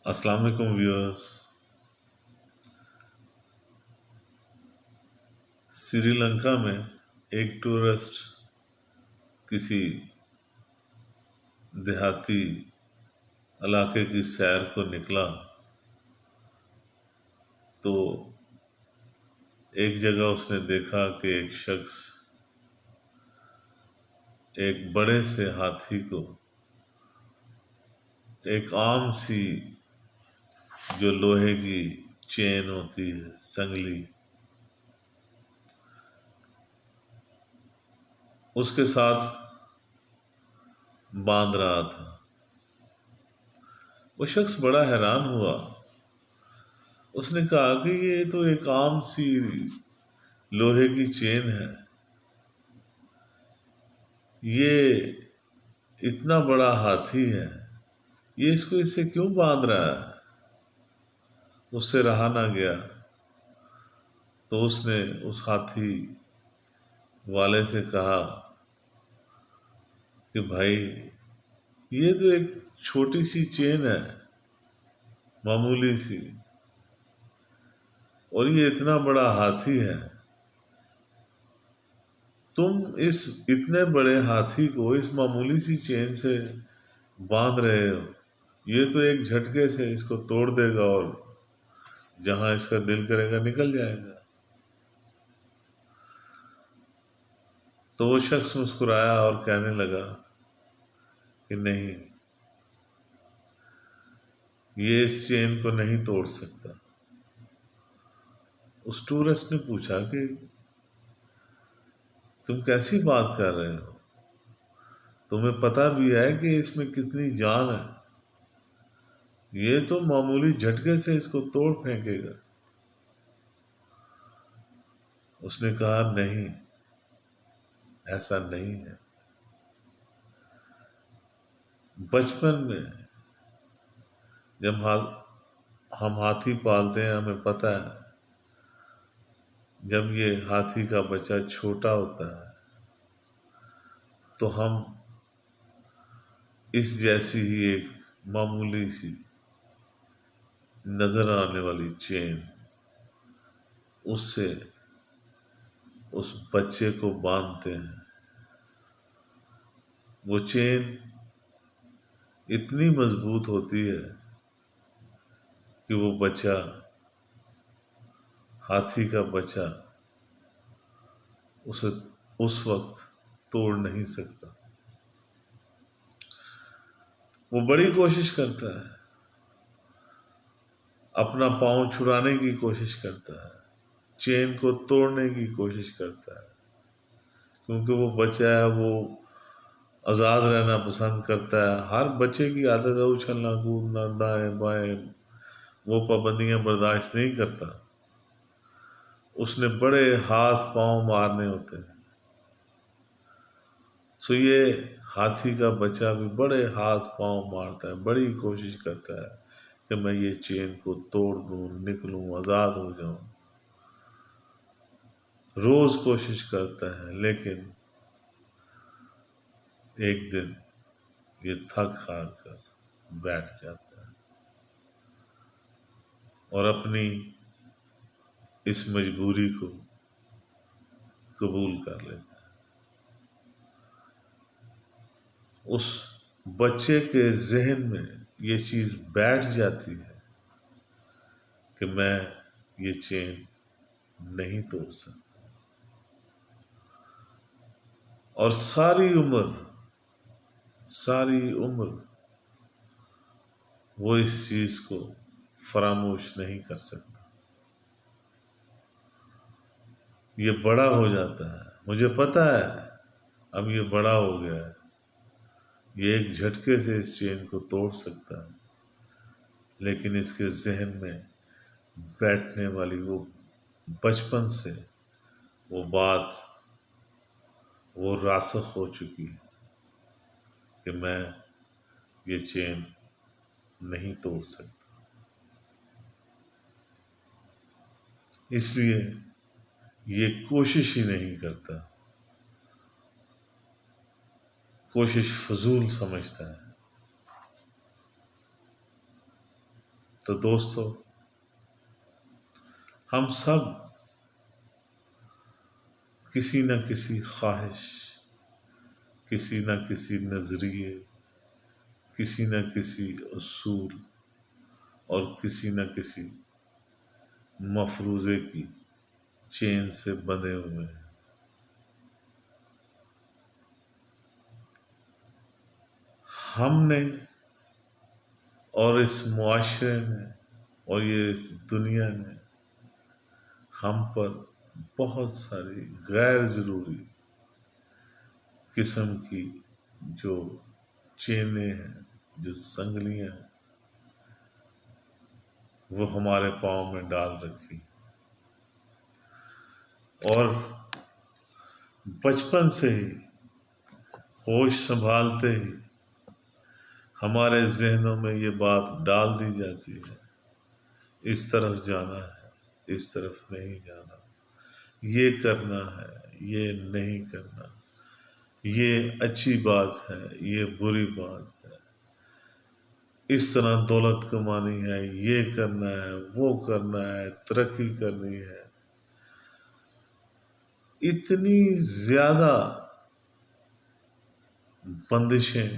السلام علیکم ویورز۔ سری لنکا میں ایک ٹورسٹ کسی دیہاتی علاقے کی سیر کو نکلا تو ایک جگہ اس نے دیکھا کہ ایک شخص ایک بڑے سے ہاتھی کو ایک عام سی جو لوہے کی چین ہوتی ہے، سنگلی، اس کے ساتھ باندھ رہا تھا۔ وہ شخص بڑا حیران ہوا۔ اس نے کہا کہ یہ تو ایک عام سی لوہے کی چین ہے، یہ اتنا بڑا ہاتھی ہے، یہ اس سے کیوں باندھ رہا ہے؟ اس سے رہا نہ گیا تو اس نے اس ہاتھی والے سے کہا کہ بھائی، یہ تو ایک چھوٹی سی چین ہے، معمولی سی، اور یہ اتنا بڑا ہاتھی ہے، تم اس اتنے بڑے ہاتھی کو اس معمولی سی چین سے باندھ رہے ہو، یہ تو ایک جھٹکے سے اس کو توڑ دے گا اور جہاں اس کا دل کرے گا نکل جائے گا۔ تو وہ شخص مسکرایا اور کہنے لگا کہ نہیں، یہ اس چین کو نہیں توڑ سکتا۔ اس ٹورسٹ نے پوچھا کہ تم کیسی بات کر رہے ہو؟ تمہیں پتہ بھی ہے کہ اس میں کتنی جان ہے، یہ تو معمولی جھٹکے سے اس کو توڑ پھینکے گا۔ اس نے کہا نہیں، ایسا نہیں ہے۔ بچپن میں جب ہم ہاتھی پالتے ہیں، ہمیں پتہ ہے جب یہ ہاتھی کا بچہ چھوٹا ہوتا ہے تو ہم اس جیسی ہی ایک معمولی سی نظر آنے والی چین اس سے اس بچے کو باندھتے ہیں۔ وہ چین اتنی مضبوط ہوتی ہے کہ وہ بچہ، ہاتھی کا بچہ، اسے اس وقت توڑ نہیں سکتا۔ وہ بڑی کوشش کرتا ہے، اپنا پاؤں چھڑانے کی کوشش کرتا ہے، چین کو توڑنے کی کوشش کرتا ہے، کیونکہ وہ بچہ ہے، وہ آزاد رہنا پسند کرتا ہے۔ ہر بچے کی عادت ہے اچھلنا، کودنا، دائیں بائیں، وہ پابندیاں برداشت نہیں کرتا۔ اس نے بڑے ہاتھ پاؤں مارنے ہوتے ہیں۔ سو یہ ہاتھی کا بچہ بھی بڑے ہاتھ پاؤں مارتا ہے، بڑی کوشش کرتا ہے کہ میں یہ چین کو توڑ دوں، نکلوں، آزاد ہو جاؤں۔ روز کوشش کرتا ہے، لیکن ایک دن یہ تھک ہار کر بیٹھ جاتا ہے اور اپنی اس مجبوری کو قبول کر لیتا ہے۔ اس بچے کے ذہن میں یہ چیز بیٹھ جاتی ہے کہ میں یہ چین نہیں توڑ سکتا، اور ساری عمر وہ اس چیز کو فراموش نہیں کر سکتا۔ یہ بڑا ہو جاتا ہے، مجھے پتہ ہے اب یہ بڑا ہو گیا ہے، یہ ایک جھٹکے سے اس چین کو توڑ سکتا ہے، لیکن اس کے ذہن میں بیٹھنے والی وہ بچپن سے وہ بات وہ راسخ ہو چکی ہے کہ میں یہ چین نہیں توڑ سکتا۔ اس لیے یہ کوشش ہی نہیں کرتا، کوشش فضول سمجھتا ہے۔ تو دوستو، ہم سب کسی نہ کسی خواہش، کسی نہ کسی نظریے، کسی نہ کسی اصول اور کسی نہ کسی مفروضے کی چین سے بندھے ہوئے ہیں۔ ہم نے اور اس معاشرے نے اور یہ اس دنیا نے ہم پر بہت ساری غیر ضروری قسم کی جو چینیں ہیں، جو سنگلیاں ہیں، وہ ہمارے پاؤں میں ڈال رکھی، اور بچپن سے ہی ہوش سنبھالتے ہی ہمارے ذہنوں میں یہ بات ڈال دی جاتی ہے، اس طرف جانا ہے، اس طرف نہیں جانا، یہ کرنا ہے، یہ نہیں کرنا، یہ اچھی بات ہے، یہ بری بات ہے، اس طرح دولت کمانی ہے، یہ کرنا ہے، وہ کرنا ہے، ترقی کرنی ہے۔ اتنی زیادہ بندشیں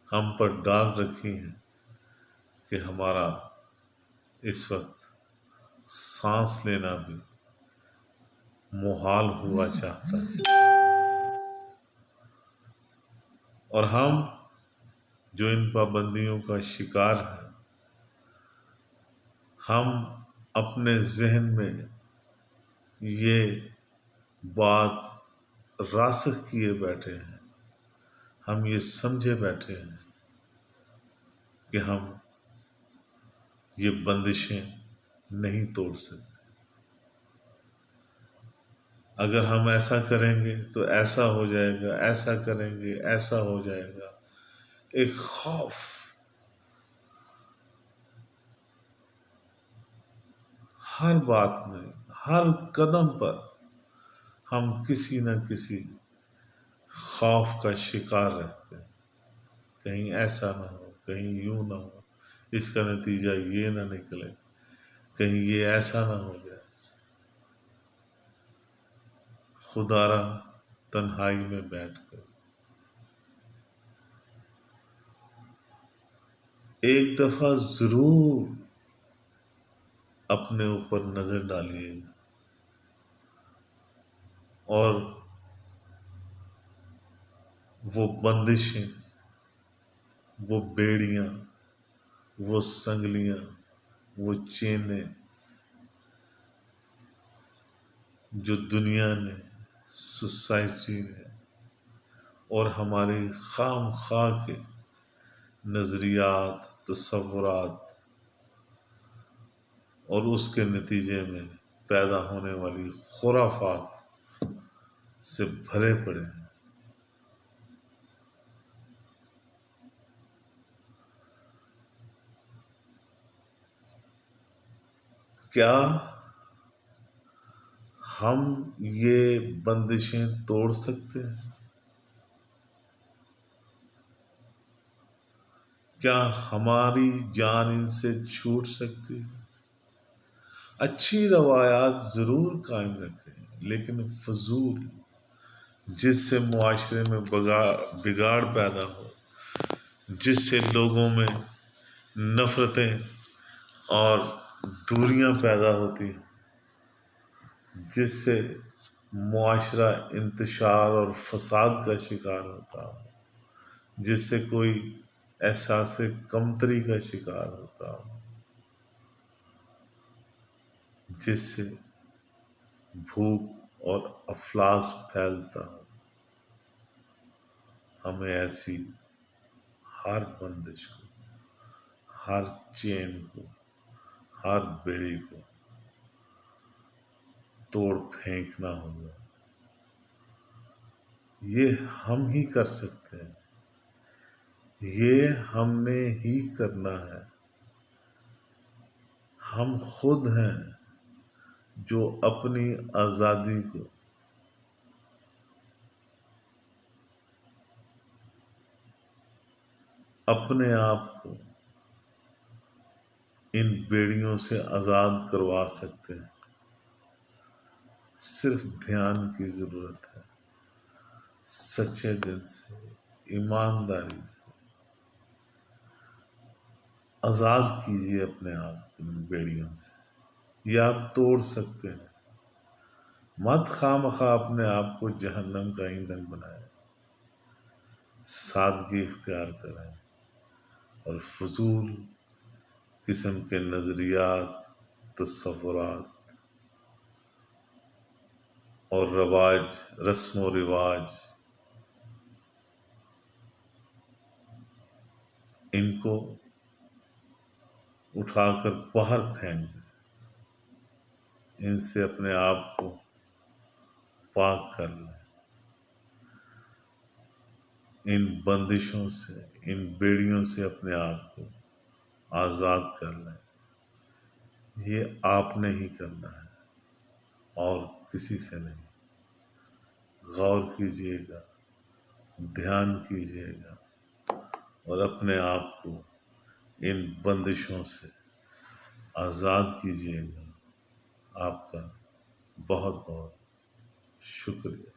ہم پر ڈال رکھی ہیں کہ ہمارا اس وقت سانس لینا بھی محال ہوا چاہتا ہے، اور ہم جو ان پابندیوں کا شکار ہیں، ہم اپنے ذہن میں یہ بات راسخ کیے بیٹھے ہیں، ہم یہ سمجھے بیٹھے ہیں کہ ہم یہ بندشیں نہیں توڑ سکتے۔ اگر ہم ایسا کریں گے تو ایسا ہو جائے گا، ایسا کریں گے ایسا ہو جائے گا۔ ایک خوف ہر بات میں، ہر قدم پر ہم کسی نہ کسی خوف کا شکار رہتے ہیں۔ کہیں ایسا نہ ہو، کہیں یوں نہ ہو، اس کا نتیجہ یہ نہ نکلے، کہیں یہ ایسا نہ ہو جائے۔ خدا را تنہائی میں بیٹھ کر ایک دفعہ ضرور اپنے اوپر نظر ڈالیے، اور وہ بندشیں، وہ بیڑیاں، وہ سنگلیاں، وہ چینیں جو دنیا نے، سوسائٹی نے اور ہماری خام خواہ کے نظریات، تصورات اور اس کے نتیجے میں پیدا ہونے والی خرافات سے بھرے پڑے ہیں۔ کیا ہم یہ بندشیں توڑ سکتے ہیں؟ کیا ہماری جان ان سے چھوٹ سکتی ہے؟ اچھی روایات ضرور قائم رکھیں، لیکن فضول، جس سے معاشرے میں بگاڑ پیدا ہو، جس سے لوگوں میں نفرتیں اور دوریاں پیدا ہوتی ہیں، جس سے معاشرہ انتشار اور فساد کا شکار ہوتا ہو، جس سے کوئی احساس کمتری کا شکار ہوتا ہو، جس سے بھوک اور افلاس پھیلتا ہو۔ ہمیں ایسی ہر بندش کو، ہر چین کو، ہر بیڑی کو توڑ پھینکنا ہوگا۔ یہ ہم ہی کر سکتے ہیں، یہ ہم نے ہی کرنا ہے۔ ہم خود ہیں جو اپنی آزادی کو اپنے آپ کو ان بیڑیوں سے آزاد کروا سکتے ہیں۔ صرف دھیان کی ضرورت ہے، سچے دل سے، ایمانداری سے آزاد کیجیے اپنے آپ کو ان بیڑیوں سے۔ یہ آپ توڑ سکتے ہیں۔ مت خواہ مخواہ اپنے آپ کو جہنم کا ایندھن بنائیں، سادگی اختیار کریں اور فضول قسم کے نظریات، تصورات اور رسم و رواج ان کو اٹھا کر باہر پھینک دیں، ان سے اپنے آپ کو پاک کر لیں، ان بندشوں سے، ان بیڑیوں سے اپنے آپ کو آزاد کر لیں۔ یہ آپ نے ہی کرنا ہے اور کسی سے نہیں۔ غور کیجیے گا، دھیان کیجیے گا اور اپنے آپ کو ان بندشوں سے آزاد کیجیے گا۔ آپ کا بہت بہت شکریہ۔